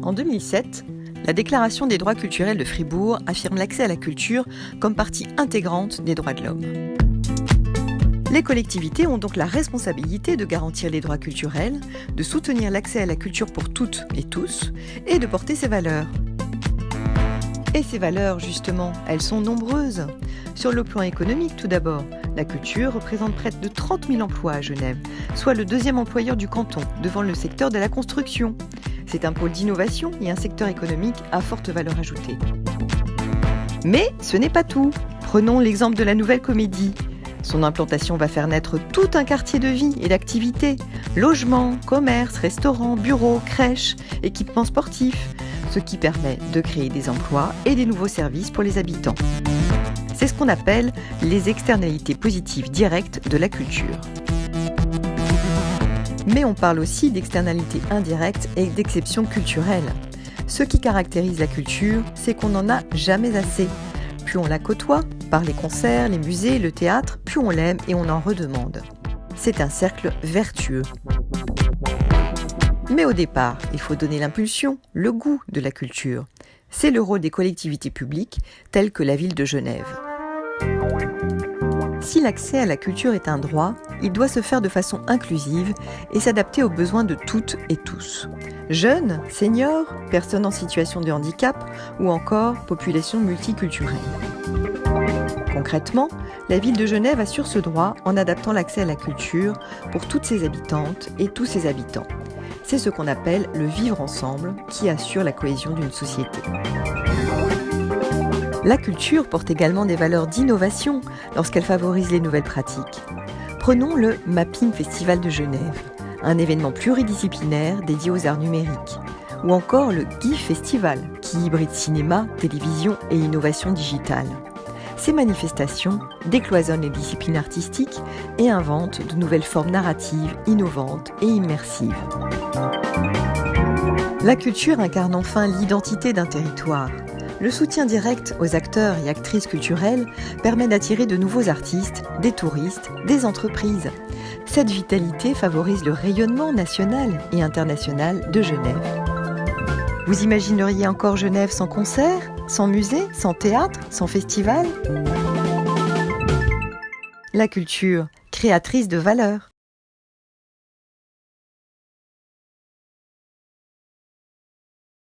En 2007, la Déclaration des droits culturels de Fribourg affirme l'accès à la culture comme partie intégrante des droits de l'homme. Les collectivités ont donc la responsabilité de garantir les droits culturels, de soutenir l'accès à la culture pour toutes et tous, et de porter ses valeurs. Et ces valeurs, justement, elles sont nombreuses. Sur le plan économique, tout d'abord, la culture représente près de 30 000 emplois à Genève, soit le deuxième employeur du canton, devant le secteur de la construction. C'est un pôle d'innovation et un secteur économique à forte valeur ajoutée. Mais ce n'est pas tout. Prenons l'exemple de la Nouvelle Comédie. Son implantation va faire naître tout un quartier de vie et d'activités. Logements, commerces, restaurants, bureaux, crèches, équipements sportifs. Ce qui permet de créer des emplois et des nouveaux services pour les habitants. C'est ce qu'on appelle les externalités positives directes de la culture. Mais on parle aussi d'externalités indirectes et d'exceptions culturelles. Ce qui caractérise la culture, c'est qu'on n'en a jamais assez. Plus on la côtoie, par les concerts, les musées, le théâtre, plus on l'aime et on en redemande. C'est un cercle vertueux. Mais au départ, il faut donner l'impulsion, le goût de la culture. C'est le rôle des collectivités publiques, telles que la ville de Genève. Si l'accès à la culture est un droit, il doit se faire de façon inclusive et s'adapter aux besoins de toutes et tous. Jeunes, seniors, personnes en situation de handicap ou encore population multiculturelle. Concrètement, la ville de Genève assure ce droit en adaptant l'accès à la culture pour toutes ses habitantes et tous ses habitants. C'est ce qu'on appelle le vivre ensemble qui assure la cohésion d'une société. La culture porte également des valeurs d'innovation lorsqu'elle favorise les nouvelles pratiques. Prenons le Mapping Festival de Genève, un événement pluridisciplinaire dédié aux arts numériques. Ou encore le GIF Festival, qui hybride cinéma, télévision et innovation digitale. Ces manifestations décloisonnent les disciplines artistiques et inventent de nouvelles formes narratives, innovantes et immersives. La culture incarne enfin l'identité d'un territoire. Le soutien direct aux acteurs et actrices culturelles permet d'attirer de nouveaux artistes, des touristes, des entreprises. Cette vitalité favorise le rayonnement national et international de Genève. Vous imagineriez encore Genève sans concert, sans musée, sans théâtre, sans festival ? La culture, créatrice de valeurs.